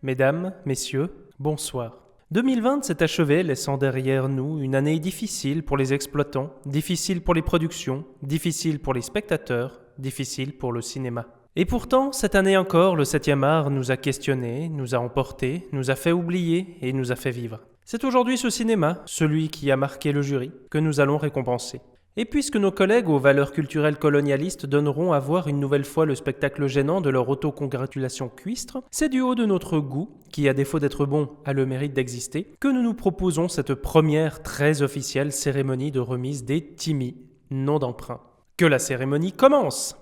Mesdames, messieurs, bonsoir. 2020 s'est achevé, laissant derrière nous une année difficile pour les exploitants, difficile pour les productions, difficile pour les spectateurs, difficile pour le cinéma. Et pourtant, cette année encore, le 7e art nous a questionnés, nous a emportés, nous a fait oublier et nous a fait vivre. C'est aujourd'hui ce cinéma, celui qui a marqué le jury, que nous allons récompenser. Et puisque nos collègues aux valeurs culturelles colonialistes donneront à voir une nouvelle fois le spectacle gênant de leur autocongratulation cuistre, c'est du haut de notre goût, qui à défaut d'être bon a le mérite d'exister, que nous nous proposons cette première très officielle cérémonie de remise des Timmy, nom d'emprunt. Que la cérémonie commence!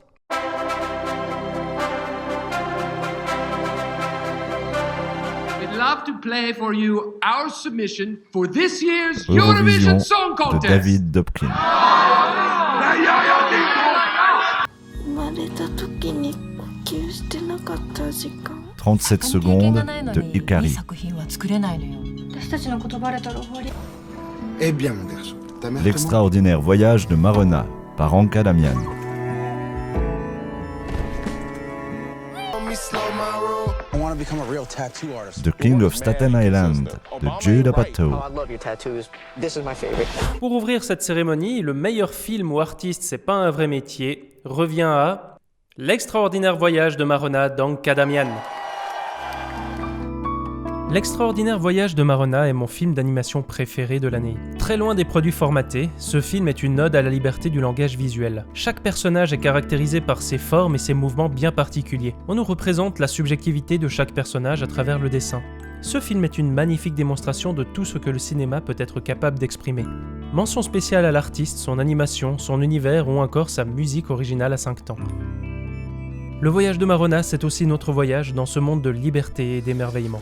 Love to play for you our submission for this year's Eurovision Eurovision Song de Contest. David Dobkin. 37 secondes de Ikari. Eh bien, mon garçon, ta mère L'extraordinaire voyage de Marona par Anka Damian. The King of Staten Island de Judd Apatow. Pour ouvrir cette cérémonie, le meilleur film ou artiste c'est pas un vrai métier revient à L'extraordinaire voyage de Marona d'Anka Damian. L'extraordinaire voyage de Marona est mon film d'animation préféré de l'année. Très loin des produits formatés, ce film est une ode à la liberté du langage visuel. Chaque personnage est caractérisé par ses formes et ses mouvements bien particuliers. On nous représente la subjectivité de chaque personnage à travers le dessin. Ce film est une magnifique démonstration de tout ce que le cinéma peut être capable d'exprimer. Mention spéciale à l'artiste, son animation, son univers ou encore sa musique originale à 5 temps. Le voyage de Marona, c'est aussi notre voyage dans ce monde de liberté et d'émerveillement.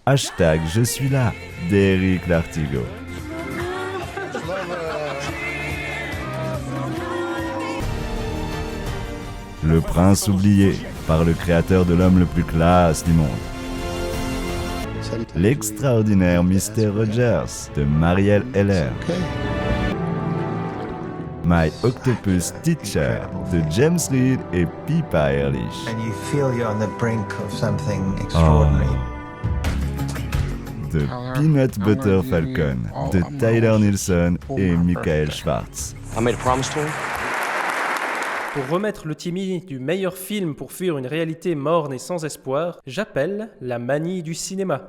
Hashtag Je suis là d'Éric Lartigot. Le prince oublié par le créateur de l'homme le plus classe du monde. L'extraordinaire Mr. Rogers de Marielle Heller. My Octopus Teacher de James Reed et Pippa Ehrlich. And you feel you're on the brink of something extraordinary. The Peanut Butter Falcon de Tyler Nielsen et Michael Schwartz. I made a promise to him. Pour remettre le Timmy du meilleur film pour fuir une réalité morne et sans espoir, j'appelle la manie du cinéma.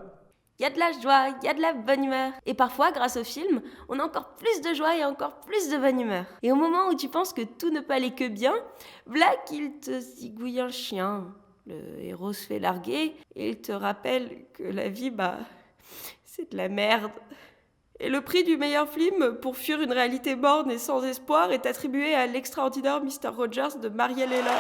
Il y a de la joie, il y a de la bonne humeur. Et parfois, grâce au film, on a encore plus de joie et encore plus de bonne humeur. Et au moment où tu penses que tout ne peut aller que bien, voilà qu'il te zigouille un chien. Le héros se fait larguer et il te rappelle que la vie, c'est de la merde. Et le prix du meilleur film pour fuir une réalité morne et sans espoir est attribué à l'extraordinaire Mr. Rogers de Marielle Heller.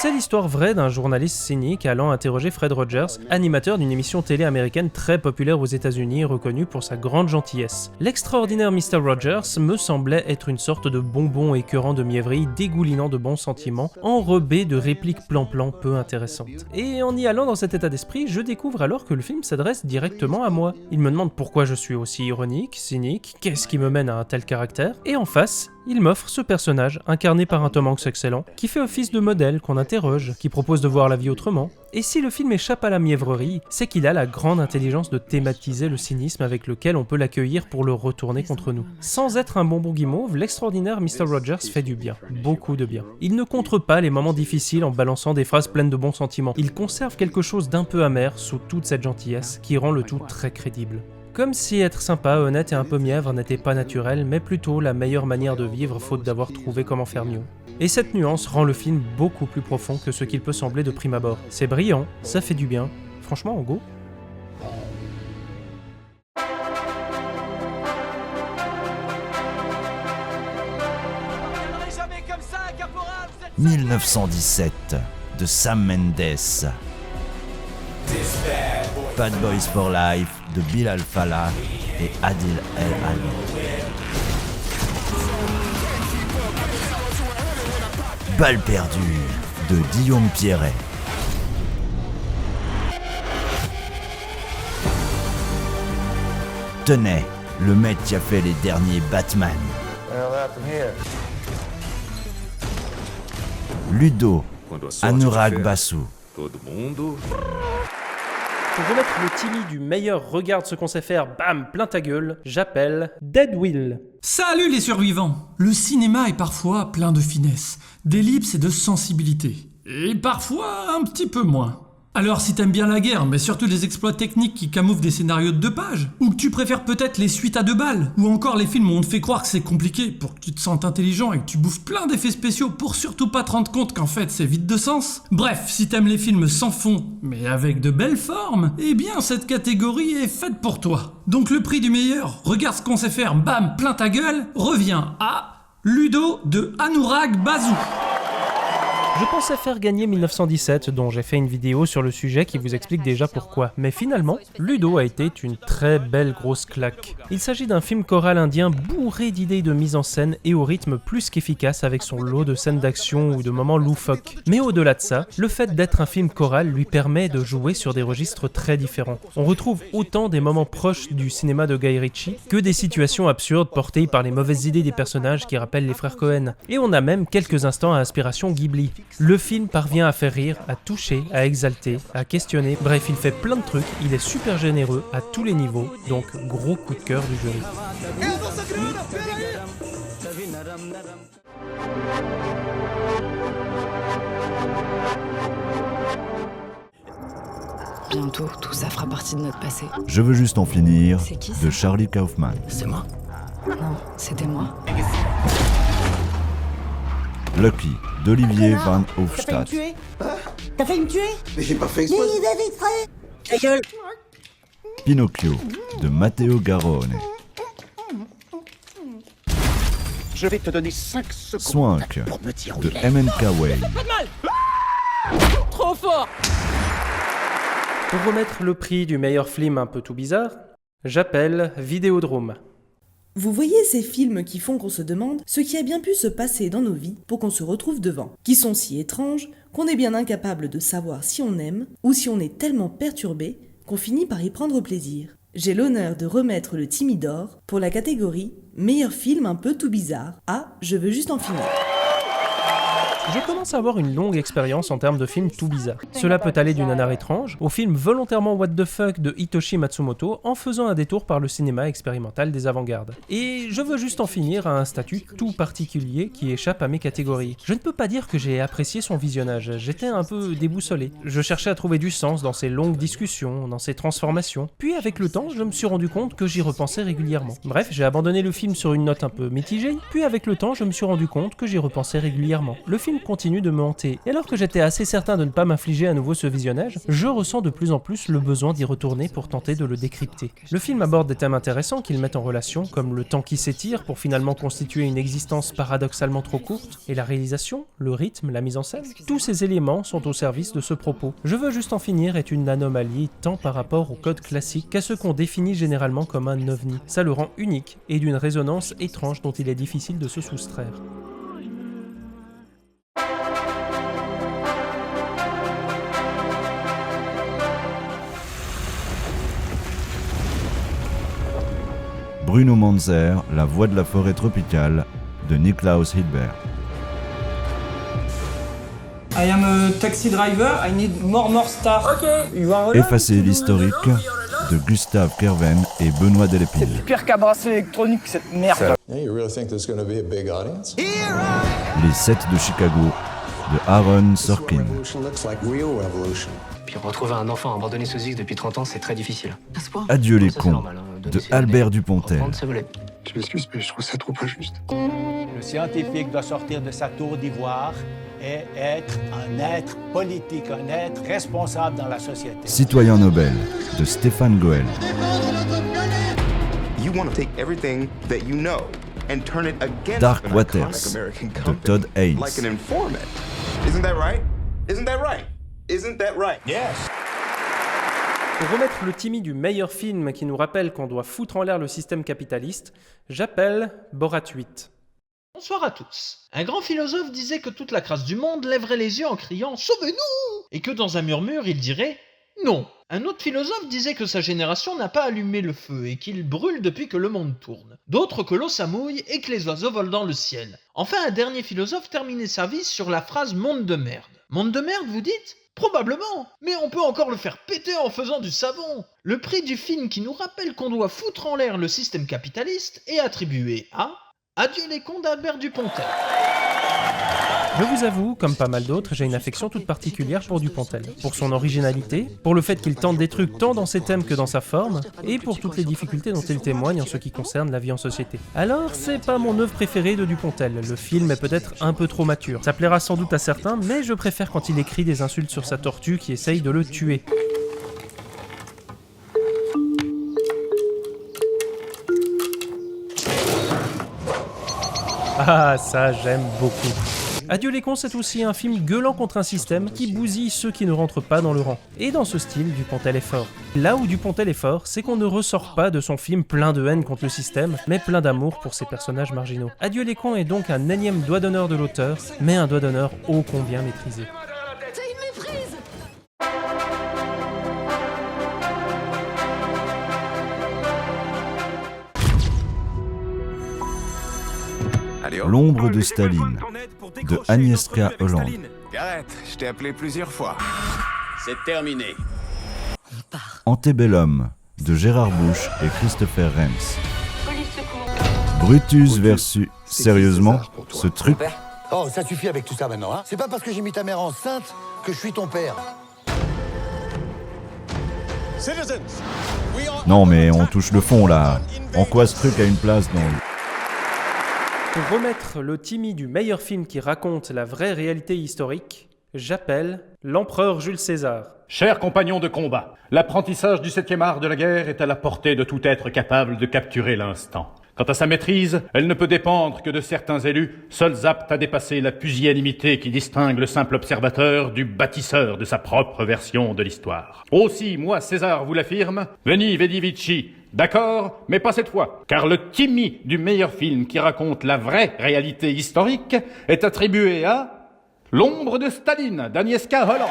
C'est l'histoire vraie d'un journaliste cynique allant interroger Fred Rogers, animateur d'une émission télé américaine très populaire aux États-Unis et reconnue pour sa grande gentillesse. L'extraordinaire Mr. Rogers me semblait être une sorte de bonbon écœurant de mièvrerie dégoulinant de bons sentiments, enrobé de répliques plan-plan peu intéressantes. Et en y allant dans cet état d'esprit, je découvre alors que le film s'adresse directement à moi. Il me demande pourquoi je suis aussi ironique, cynique, qu'est-ce qui me mène à un tel caractère, et en face, il m'offre ce personnage, incarné par un Tom Hanks excellent, qui fait office de modèle, qu'on interroge, qui propose de voir la vie autrement. Et si le film échappe à la mièvrerie, c'est qu'il a la grande intelligence de thématiser le cynisme avec lequel on peut l'accueillir pour le retourner contre nous. Sans être un bonbon guimauve, l'extraordinaire Mr. Rogers fait du bien, beaucoup de bien. Il ne contre pas les moments difficiles en balançant des phrases pleines de bons sentiments. Il conserve quelque chose d'un peu amer sous toute cette gentillesse qui rend le tout très crédible. Comme si être sympa, honnête et un peu mièvre n'était pas naturel, mais plutôt la meilleure manière de vivre faute d'avoir trouvé comment faire mieux. Et cette nuance rend le film beaucoup plus profond que ce qu'il peut sembler de prime abord. C'est brillant, ça fait du bien. Franchement, go. « 1917 » de Sam Mendes. Bad Boys for Life de Bilal Fallah et Adil El Ali. Balle perdue de Guillaume Pierret. tenais, le mec qui a fait les derniers Batman. Ludo, Anurag Basu. Pour remettre le Timmy du meilleur regarde ce qu'on sait faire, bam, plein ta gueule, j'appelle Dead Will. Salut les survivants! Le cinéma est parfois plein de finesse, d'ellipses et de sensibilité. Et parfois un petit peu moins. Alors si t'aimes bien la guerre, mais surtout les exploits techniques qui camouflent des scénarios de 2 pages, ou que tu préfères peut-être les suites à 2 balles, ou encore les films où on te fait croire que c'est compliqué pour que tu te sentes intelligent et que tu bouffes plein d'effets spéciaux pour surtout pas te rendre compte qu'en fait c'est vide de sens. Bref, si t'aimes les films sans fond, mais avec de belles formes, eh bien cette catégorie est faite pour toi. Donc le prix du meilleur, regarde ce qu'on sait faire, bam, plein ta gueule, revient à Ludo de Anurag Basu. Je pensais faire gagner 1917, dont j'ai fait une vidéo sur le sujet qui vous explique déjà pourquoi. Mais finalement, Ludo a été une très belle grosse claque. Il s'agit d'un film choral indien bourré d'idées de mise en scène et au rythme plus qu'efficace avec son lot de scènes d'action ou de moments loufoques. Mais au-delà de ça, le fait d'être un film choral lui permet de jouer sur des registres très différents. On retrouve autant des moments proches du cinéma de Guy Ritchie que des situations absurdes portées par les mauvaises idées des personnages qui rappellent les frères Cohen. Et on a même quelques instants à inspiration Ghibli. Le film parvient à faire rire, à toucher, à exalter, à questionner, bref il fait plein de trucs, il est super généreux à tous les niveaux, donc gros coup de cœur du jury. Bientôt, tout ça fera partie de notre passé. Je veux juste en finir, C'est qui, ça? de Charlie Kaufman. C'est moi? Non, c'était moi. Lucky, d'Olivier Van Hofstadt. T'as failli me tuer? Mais j'ai pas fait exprès. Ta gueule! Pinocchio, de Matteo Garrone. Je vais te donner 5 secondes Swank, pour me dire où de il est. MNK Wayne. Trop fort! Pour remettre le prix du meilleur film un peu tout bizarre, j'appelle Vidéodrome. Vous voyez ces films qui font qu'on se demande ce qui a bien pu se passer dans nos vies pour qu'on se retrouve devant, qui sont si étranges qu'on est bien incapable de savoir si on aime ou si on est tellement perturbé qu'on finit par y prendre plaisir. J'ai l'honneur de remettre le Timmy d'or pour la catégorie meilleur film un peu tout bizarre à Je veux juste en finir. Je commence à avoir une longue expérience en termes de films tout bizarres. Cela peut aller du nanar étrange au film volontairement what the fuck de Hitoshi Matsumoto en faisant un détour par le cinéma expérimental des avant-gardes. Et je veux juste en finir à un statut tout particulier qui échappe à mes catégories. Je ne peux pas dire que j'ai apprécié son visionnage, j'étais un peu déboussolé. Je cherchais à trouver du sens dans ces longues discussions, dans ces transformations. Puis avec le temps, je me suis rendu compte que j'y repensais régulièrement. Bref, j'ai abandonné le film sur une note un peu mitigée, puis avec le temps, je me suis rendu compte que j'y repensais régulièrement. Le film continue de me hanter. Et alors que j'étais assez certain de ne pas m'infliger à nouveau ce visionnage, je ressens de plus en plus le besoin d'y retourner pour tenter de le décrypter. Le film aborde des thèmes intéressants qu'il met en relation, comme le temps qui s'étire pour finalement constituer une existence paradoxalement trop courte, et la réalisation, le rythme, la mise en scène. Tous ces éléments sont au service de ce propos. Je veux juste en finir est une anomalie tant par rapport au code classique qu'à ce qu'on définit généralement comme un ovni. Ça le rend unique et d'une résonance étrange dont il est difficile de se soustraire. Bruno Manzer, La voix de la forêt tropicale, de Niklaus Hilbert. I am a taxi driver, I need more star. Okay. Effacer l'historique, de Gustave Kerven et Benoît Delépine. Pire qu'à brasser électronique, cette merde. Les 7 de Chicago, de Aaron Sorkin. Puis retrouver un enfant abandonné sous X depuis 30 ans, c'est très difficile. Adieu les cons, de Albert Dupontel. Je m'excuse, mais je trouve ça trop injuste. Le scientifique doit sortir de sa tour d'ivoire et être un être politique, un être responsable dans la société. Citoyen Nobel, de Stéphane Goel. You want to take everything that you know and turn it against Dark an Waters, iconic American de company, Todd Haynes. like an informant. Isn't that right? Isn't that right? Isn't that right? Yes. Pour remettre le Timmy du meilleur film qui nous rappelle qu'on doit foutre en l'air le système capitaliste, j'appelle Borat 8. Bonsoir à tous. Un grand philosophe disait que toute la crasse du monde lèverait les yeux en criant « Sauvez-nous !» et que dans un murmure, il dirait non. Un autre philosophe disait que sa génération n'a pas allumé le feu et qu'il brûle depuis que le monde tourne. D'autres que l'eau s'amouille et que les oiseaux volent dans le ciel. Enfin, un dernier philosophe terminait sa vie sur la phrase « monde de merde ». Monde de merde, vous dites ? Probablement, mais on peut encore le faire péter en faisant du savon. Le prix du film qui nous rappelle qu'on doit foutre en l'air le système capitaliste est attribué à Adieu les cons d'Albert Dupontel. Je vous avoue, comme pas mal d'autres, j'ai une affection toute particulière pour Dupontel. Pour son originalité, pour le fait qu'il tente des trucs tant dans ses thèmes que dans sa forme, et pour toutes les difficultés dont il témoigne en ce qui concerne la vie en société. Alors, c'est pas mon œuvre préférée de Dupontel, le film est peut-être un peu trop mature. Ça plaira sans doute à certains, mais je préfère quand il écrit des insultes sur sa tortue qui essaye de le tuer. Ah, ça j'aime beaucoup. Adieu les cons, c'est aussi un film gueulant contre un système qui bousille ceux qui ne rentrent pas dans le rang. Et dans ce style, Dupontel est fort. Là où Dupontel est fort, c'est qu'on ne ressort pas de son film plein de haine contre le système, mais plein d'amour pour ses personnages marginaux. Adieu les cons est donc un énième doigt d'honneur de l'auteur, mais un doigt d'honneur ô combien maîtrisé. L'ombre de Staline, de Agnieszka Holland. Gareth, je t'ai appelé plusieurs fois. C'est terminé. Antebellum, de Gérard Bush et Christopher Rems. Brutus versus... Sérieusement, ce truc... Oh, ça suffit avec tout ça maintenant, hein. C'est pas parce que j'ai mis ta mère enceinte que je suis ton père. Non mais on touche le fond là. En quoi ce truc a une place dans le... Pour remettre le Timmy du meilleur film qui raconte la vraie réalité historique, j'appelle l'empereur Jules César. Chers compagnons de combat, l'apprentissage du 7e art de la guerre est à la portée de tout être capable de capturer l'instant. Quant à sa maîtrise, elle ne peut dépendre que de certains élus, seuls aptes à dépasser la pusillanimité qui distingue le simple observateur du bâtisseur de sa propre version de l'histoire. Aussi, moi, César vous l'affirme, veni vidi vici. D'accord, mais pas cette fois, car le Timmy du meilleur film qui raconte la vraie réalité historique est attribué à L'ombre de Staline d'Agnieszka Holland.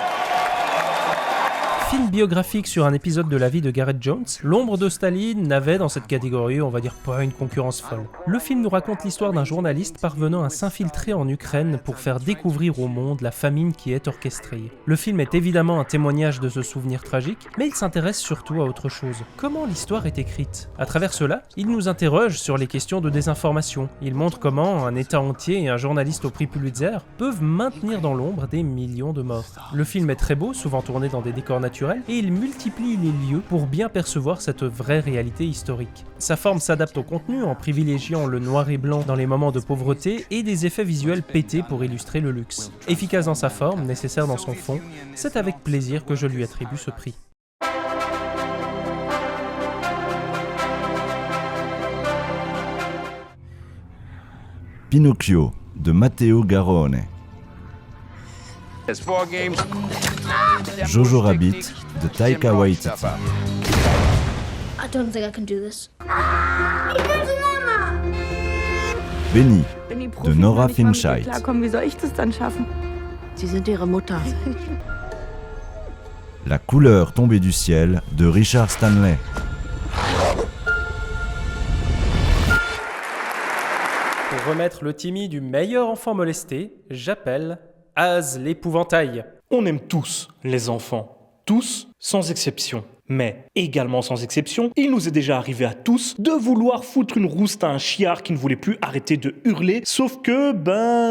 Film biographique sur un épisode de la vie de Gareth Jones, L'ombre de Staline n'avait dans cette catégorie, on va dire, pas une concurrence folle. Le film nous raconte l'histoire d'un journaliste parvenant à s'infiltrer en Ukraine pour faire découvrir au monde la famine qui est orchestrée. Le film est évidemment un témoignage de ce souvenir tragique, mais il s'intéresse surtout à autre chose. Comment l'histoire est écrite ? À travers cela, il nous interroge sur les questions de désinformation. Il montre comment un État entier et un journaliste au prix Pulitzer peuvent maintenir dans l'ombre des millions de morts. Le film est très beau, souvent tourné dans des décors naturels, et il multiplie les lieux pour bien percevoir cette vraie réalité historique. Sa forme s'adapte au contenu en privilégiant le noir et blanc dans les moments de pauvreté et des effets visuels pétés pour illustrer le luxe. Efficace dans sa forme, nécessaire dans son fond, c'est avec plaisir que je lui attribue ce prix. Pinocchio, de Matteo Garrone. Jojo Rabbit, de Taika Waititi. I don't think I can do this. Benny, de Nora Finchite. Wie soll ich das dann schaffen? Sie sind ihre Mutter. La couleur tombée du ciel, de Richard Stanley. Pour remettre le Timmy du meilleur enfant molesté, j'appelle Az l'épouvantail. On aime tous les enfants, tous sans exception. Mais, également sans exception, il nous est déjà arrivé à tous de vouloir foutre une rouste à un chiard qui ne voulait plus arrêter de hurler, sauf que,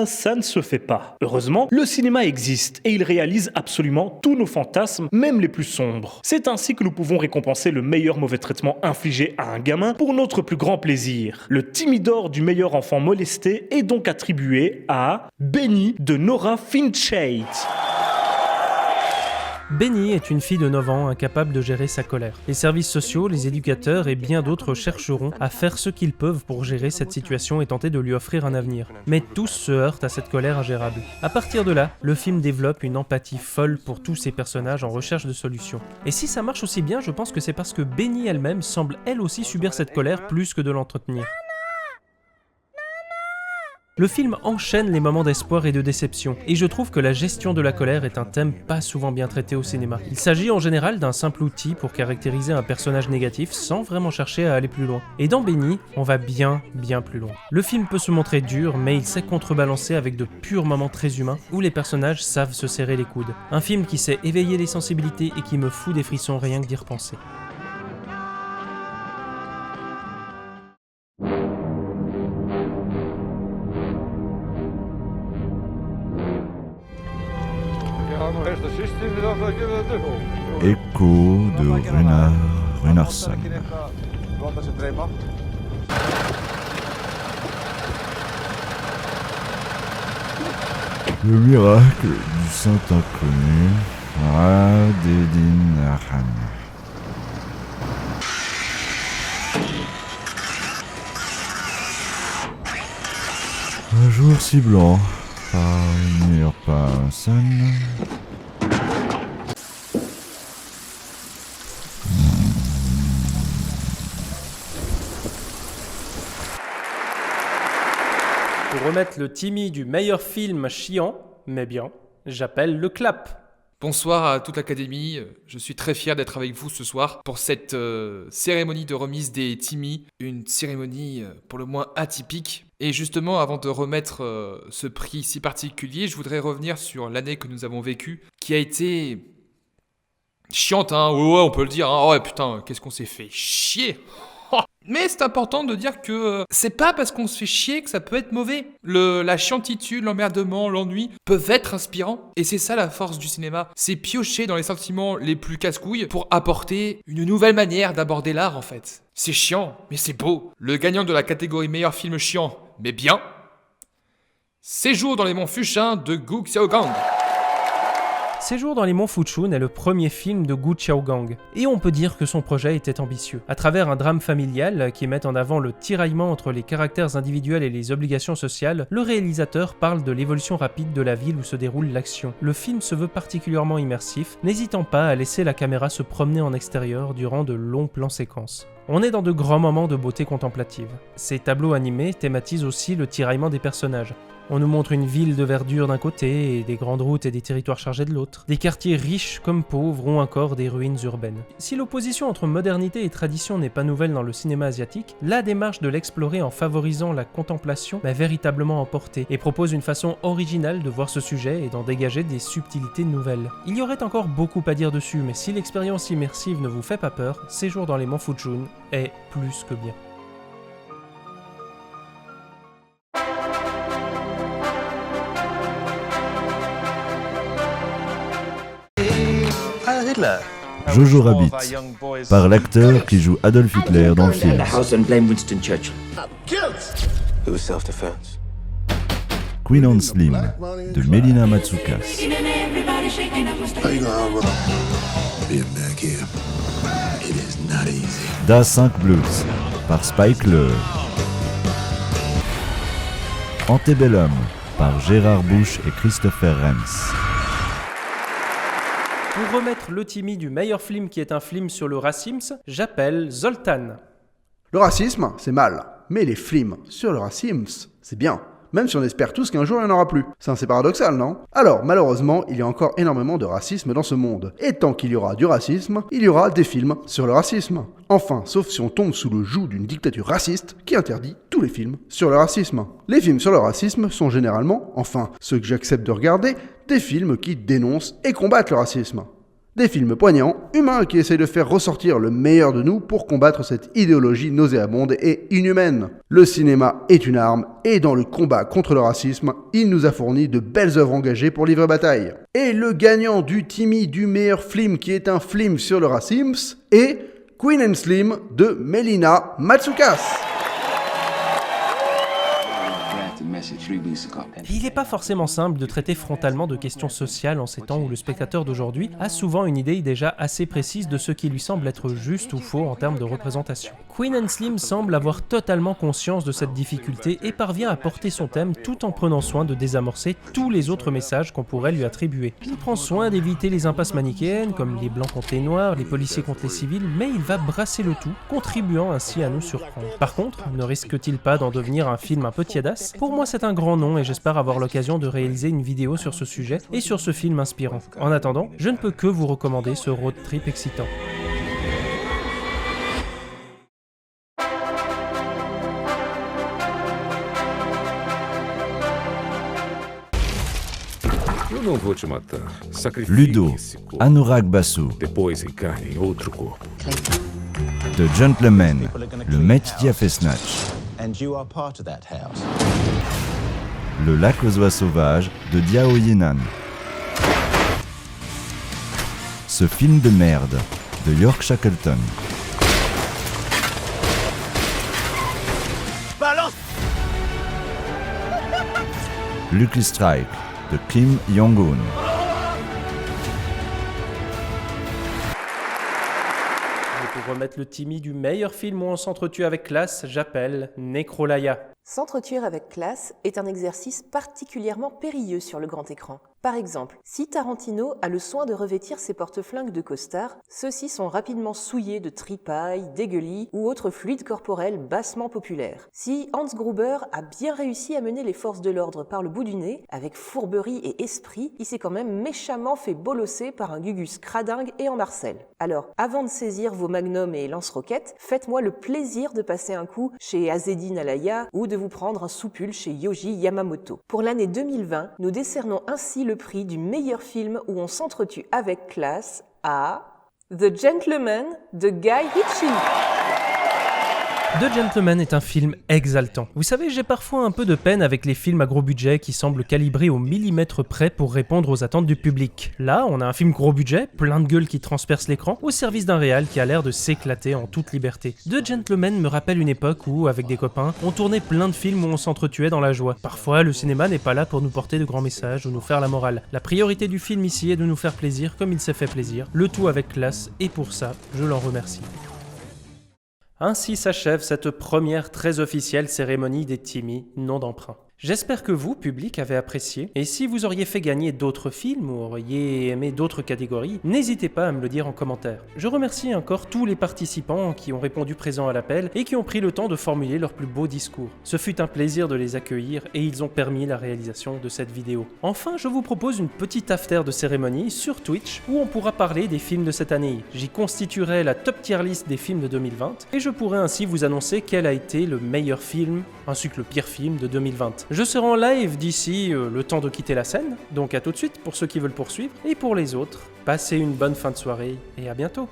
ça ne se fait pas. Heureusement, le cinéma existe et il réalise absolument tous nos fantasmes, même les plus sombres. C'est ainsi que nous pouvons récompenser le meilleur mauvais traitement infligé à un gamin pour notre plus grand plaisir. Le Timmy d'or du meilleur enfant molesté est donc attribué à Benny de Nora Finchite. Benny est une fille de 9 ans incapable de gérer sa colère. Les services sociaux, les éducateurs et bien d'autres chercheront à faire ce qu'ils peuvent pour gérer cette situation et tenter de lui offrir un avenir. Mais tous se heurtent à cette colère ingérable. À partir de là, le film développe une empathie folle pour tous ces personnages en recherche de solutions. Et si ça marche aussi bien, je pense que c'est parce que Benny elle-même semble elle aussi subir cette colère plus que de l'entretenir. Le film enchaîne les moments d'espoir et de déception, et je trouve que la gestion de la colère est un thème pas souvent bien traité au cinéma. Il s'agit en général d'un simple outil pour caractériser un personnage négatif sans vraiment chercher à aller plus loin. Et dans Béni, on va bien plus loin. Le film peut se montrer dur, mais il sait contrebalancer avec de purs moments très humains où les personnages savent se serrer les coudes. Un film qui sait éveiller les sensibilités et qui me fout des frissons rien que d'y repenser. Écho de Runar Runarsson. Le miracle du Saint Inconnu, Radedin Ahan. Un jour si blanc, par une personne. Pour remettre le Timmy du meilleur film chiant, mais bien, j'appelle le clap. Bonsoir à toute l'Académie, je suis très fier d'être avec vous ce soir pour cette cérémonie de remise des Timmy, une cérémonie pour le moins atypique. Et justement, avant de remettre ce prix si particulier, je voudrais revenir sur l'année que nous avons vécue, qui a été chiante, hein, ouais, on peut le dire, hein. Oh putain, qu'est-ce qu'on s'est fait chier. Mais c'est important de dire que c'est pas parce qu'on se fait chier que ça peut être mauvais. La chiantitude, l'emmerdement, l'ennui peuvent être inspirants. Et c'est ça la force du cinéma. C'est piocher dans les sentiments les plus casse-couilles pour apporter une nouvelle manière d'aborder l'art en fait. C'est chiant, mais c'est beau. Le gagnant de la catégorie meilleur film chiant, mais bien, Séjour dans les monts Fushun de Gu Xiaogang. Séjour dans les monts Fuchun est le premier film de Gu Xiaogang, et on peut dire que son projet était ambitieux. À travers un drame familial qui met en avant le tiraillement entre les caractères individuels et les obligations sociales, le réalisateur parle de l'évolution rapide de la ville où se déroule l'action. Le film se veut particulièrement immersif, n'hésitant pas à laisser la caméra se promener en extérieur durant de longs plans séquences. On est dans de grands moments de beauté contemplative. Ces tableaux animés thématisent aussi le tiraillement des personnages. On nous montre une ville de verdure d'un côté et des grandes routes et des territoires chargés de l'autre, des quartiers riches comme pauvres ou encore des ruines urbaines. Si l'opposition entre modernité et tradition n'est pas nouvelle dans le cinéma asiatique, la démarche de l'explorer en favorisant la contemplation m'a véritablement emporté et propose une façon originale de voir ce sujet et d'en dégager des subtilités nouvelles. Il y aurait encore beaucoup à dire dessus, mais si l'expérience immersive ne vous fait pas peur, Séjour dans les monts Fuchun est plus que bien. Jojo Rabbit, par l'acteur qui joue Adolf Hitler dans le film. Queen and Slim, de Melina Matsoukas. Da 5 Blues, par Spike Lee. Antebellum, par Gérard Bush et Christopher Rems. Pour remettre le Timmy du meilleur film qui est un film sur le racisme, j'appelle Zoltan. Le racisme, c'est mal, mais les films sur le racisme, c'est bien. Même si on espère tous qu'un jour il n'y en aura plus. C'est assez paradoxal, non ? Alors, malheureusement, il y a encore énormément de racisme dans ce monde. Et tant qu'il y aura du racisme, il y aura des films sur le racisme. Enfin, sauf si on tombe sous le joug d'une dictature raciste qui interdit tous les films sur le racisme. Les films sur le racisme sont généralement, enfin, ceux que j'accepte de regarder, des films qui dénoncent et combattent le racisme. Des films poignants, humains qui essayent de faire ressortir le meilleur de nous pour combattre cette idéologie nauséabonde et inhumaine. Le cinéma est une arme, et dans le combat contre le racisme, il nous a fourni de belles œuvres engagées pour livrer bataille. Et le gagnant du Timmy du meilleur film qui est un film sur le racisme est Queen and Slim de Melina Matsoukas. Il n'est pas forcément simple de traiter frontalement de questions sociales en ces temps où le spectateur d'aujourd'hui a souvent une idée déjà assez précise de ce qui lui semble être juste ou faux en termes de représentation. Queen and Slim semble avoir totalement conscience de cette difficulté et parvient à porter son thème tout en prenant soin de désamorcer tous les autres messages qu'on pourrait lui attribuer. Il prend soin d'éviter les impasses manichéennes comme les blancs contre les noirs, les policiers contre les civils, mais il va brasser le tout, contribuant ainsi à nous surprendre. Par contre, ne risque-t-il pas d'en devenir un film un peu tiédasse? Pour moi c'est un grand nom et j'espère avoir l'occasion de réaliser une vidéo sur ce sujet et sur ce film inspirant. En attendant, je ne peux que vous recommander ce road trip excitant. Ludo, Anurag Basu. The Gentleman, le maître a fait Snatch. Le lac aux oies sauvages de Diao Yinan. Ce film de merde de York Shackleton. Lucky Strike de Kim Jong-un. Pour remettre le Timmy du meilleur film où on s'entretue avec classe, j'appelle Necrolaya. S'entretuer avec classe est un exercice particulièrement périlleux sur le grand écran. Par exemple, si Tarantino a le soin de revêtir ses porte-flingues de costard, ceux-ci sont rapidement souillés de tripailles, dégueulis ou autres fluides corporels bassement populaires. Si Hans Gruber a bien réussi à mener les forces de l'ordre par le bout du nez, avec fourberie et esprit, il s'est quand même méchamment fait bolosser par un Gugus cradingue et en Marcel. Alors, avant de saisir vos magnums et lance-roquettes, faites-moi le plaisir de passer un coup chez Azedine Alaya ou de vous prendre un soupul chez Yoji Yamamoto. Pour l'année 2020, nous décernons ainsi le prix du meilleur film où on s'entretue avec classe à The Gentleman de Guy Ritchie. The Gentleman est un film exaltant. Vous savez, j'ai parfois un peu de peine avec les films à gros budget qui semblent calibrés au millimètre près pour répondre aux attentes du public. Là, on a un film gros budget, plein de gueules qui transpercent l'écran, au service d'un réal qui a l'air de s'éclater en toute liberté. The Gentleman me rappelle une époque où, avec des copains, on tournait plein de films où on s'entretuait dans la joie. Parfois, le cinéma n'est pas là pour nous porter de grands messages ou nous faire la morale. La priorité du film ici est de nous faire plaisir comme il s'est fait plaisir, le tout avec classe, et pour ça, je l'en remercie. Ainsi s'achève cette première très officielle cérémonie des Timmy, nom d'emprunt. J'espère que vous, public, avez apprécié, et si vous auriez fait gagner d'autres films ou auriez aimé d'autres catégories, n'hésitez pas à me le dire en commentaire. Je remercie encore tous les participants qui ont répondu présent à l'appel et qui ont pris le temps de formuler leurs plus beaux discours. Ce fut un plaisir de les accueillir et ils ont permis la réalisation de cette vidéo. Enfin, je vous propose une petite after de cérémonie sur Twitch où on pourra parler des films de cette année. J'y constituerai la top tier list des films de 2020 et je pourrai ainsi vous annoncer quel a été le meilleur film ainsi que le pire film de 2020. Je serai en live d'ici le temps de quitter la scène, donc à tout de suite pour ceux qui veulent poursuivre, et pour les autres, passez une bonne fin de soirée et à bientôt.